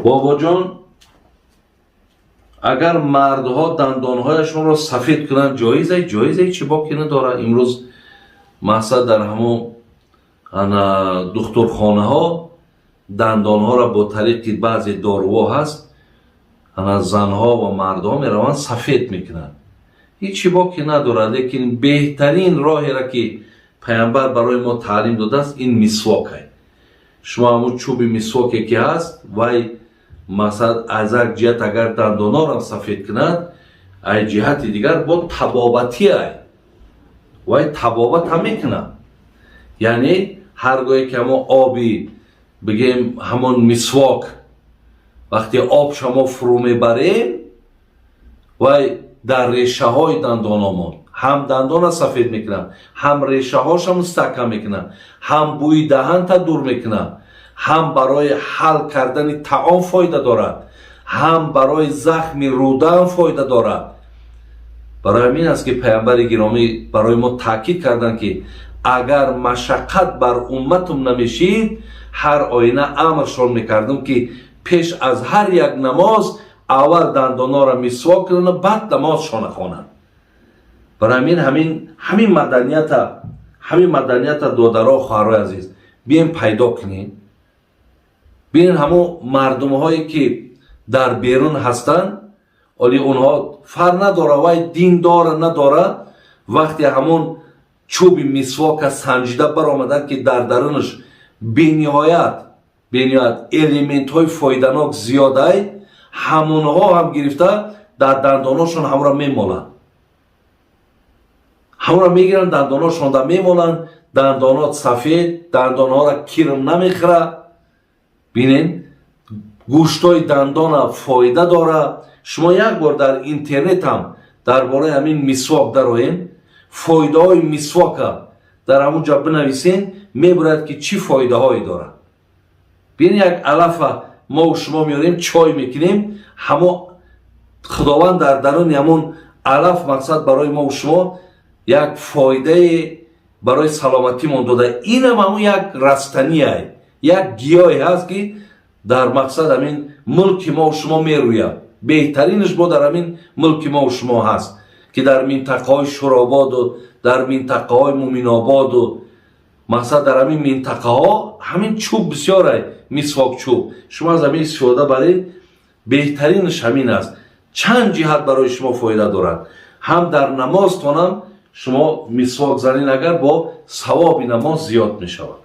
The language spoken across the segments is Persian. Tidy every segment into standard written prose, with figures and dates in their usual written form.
بابا جان اگر مردها دندانهایشون را سفید کنند جایزه چی باکی نداره. امروز مثلا در همون دکترخانه ها دندانها را با طریق بعضی داروها هست زنها و مردها میروند سفید میکنند، هیچی باکی نداره. لیکن بهترین راهی را که پیامبر برای ما تعلیم داده است این مسواک است. شما همون چوب مسواکی که هست وای مثلا از یک جهت اگر دندانا را سفید کند از جهت دیگر با طبابتی است وای طبابت هم میکنه. یعنی هرگاهی که ما آبی بگیم همون مسواک وقتی آب شما فرو میبریم وای در ریشه های دندانامون هم دندان سفید میکنه، هم ریشه هاش مستحکم میکنه، هم بوی دهن تا دور میکنه، هم برای حل کردن طعام فایده دارد، هم برای زخم روده هم فایده دارد. برای همین است که پیامبر گرامی برای ما تاکید کردند که اگر مشقت بر امتم نمیشید هر آینه امرشون میکردم که پیش از هر یک نماز اول دندانا را مسواک کنند بعد نمازشان خوانند. برای همین مدنیت دادرها خواهرای عزیز بیاین پیدا کنیم. ببینید همون مردم هایی که در بیرون هستند ولی اونها فر نداره وای دین داره نداره، وقتی همون چوب مسواک سنجیده برآمدن که در درونش بینهایت الیمنت های فایده‌ناک زیاده، همونها هم گرفته در دنداناشون همون را میمالن، همون را میگیرن دنداناشون را میمالن، دندانات سفید، دندانها را کرم نمیخوره. بینین گوشتای دندان فایده داره. شما یک بار در اینترنت هم درباره همین مسواک دارین فایده های مسواک در همونجا بنویسین میبرد که چی فایده هایی داره. بین یک علف ما و شما میاریم چای میکنیم، همون خداوند در درون همون علف مقصد برای ما و شما یک فایده برای سلامتی من داده. این هم همون یک رستنی است، یک گیاهی هست که در مقصد همین ملک ما و شما میروید. بهترینش با در همین ملک ما و شما هست که در منطقه های شوراباد و در منطقه های مومین آباد و مقصد در همین منطقه ها همین چوب بسیاره، مسواک چوب شما از همین استفاده برید. بهترینش همین است. چند جهت برای شما فایده دارد. هم در نمازتان شما مسواک زنین اگر با ثواب نماز زیاد می شود.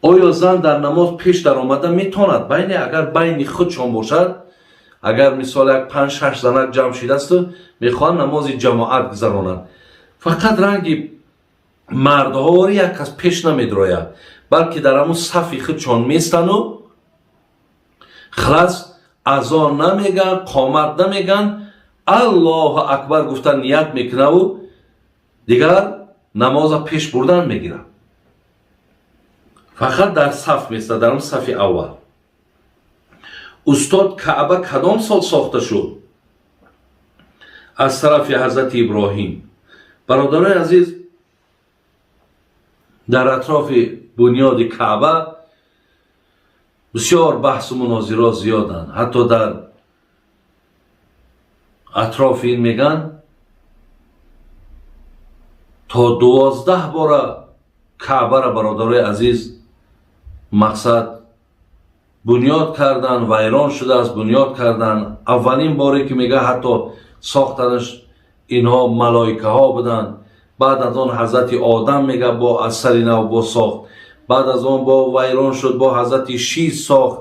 آیا زن در نماز پیش در آمده میتواند اگر بین خودشان باشد، اگر مثال 5-6 زنک جمع شده است میخوان نماز جماعت گذرانند، فقط رنگ مردها یک کس پیش نمیدراید بلکه در همون صف خودشان میستن و خلاص اذان نمیگن، قامت نمیگن، الله اکبر گفتن نیت میکنه و دیگر نماز پیش بردن میگیرن. فقط در صف میسته، در اون صف اول. استاد کعبه کدام سال ساخته شد؟ از طرف حضرت ابراهیم. برادرای عزیز در اطراف بنیاد کعبه بسیار بحث و مناظرات زیادند. حتی در اطراف این میگن تا 12 بار کعبه را برادرای عزیز مقصد بنیاد کردن، ویران شده از بنیاد کردن. اولین باری که میگه حتی ساختنش اینها ملائکه ها بودن. بعد از آن حضرت آدم میگه با اثر نو با ساخت. بعد از آن با ویران شد با حضرت شیش ساخت.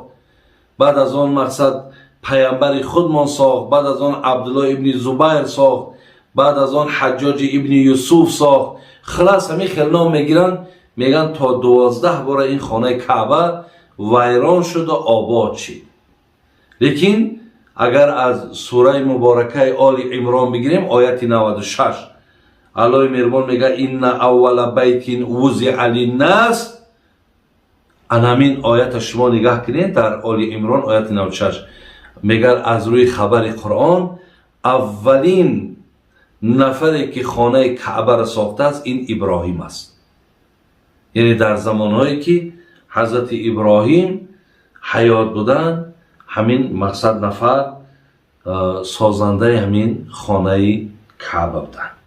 بعد از آن مقصد پیامبر خودمان ساخت. بعد از آن عبدالله ابن زبیر ساخت. بعد از آن حجاج ابن یوسف ساخت. خلاص همین خیلنا میگیرن میگن تا 12 بار این خانه کعبه ویران شد و آباد شد. لیکن اگر از سوره مبارکه آل عمران بگیریم آیت 96 الله مهربان میگه این اول بیت وضع للناس. همین آیت شما نگاه کنید در آل عمران آیت 96 میگه از روی خبر قرآن اولین نفری که خانه کعبه را ساخته است این ابراهیم است. یعنی در زمانهایی که حضرت ابراهیم حیات بودن، همین مقصد نفر سازنده همین خانه کعبه بودن.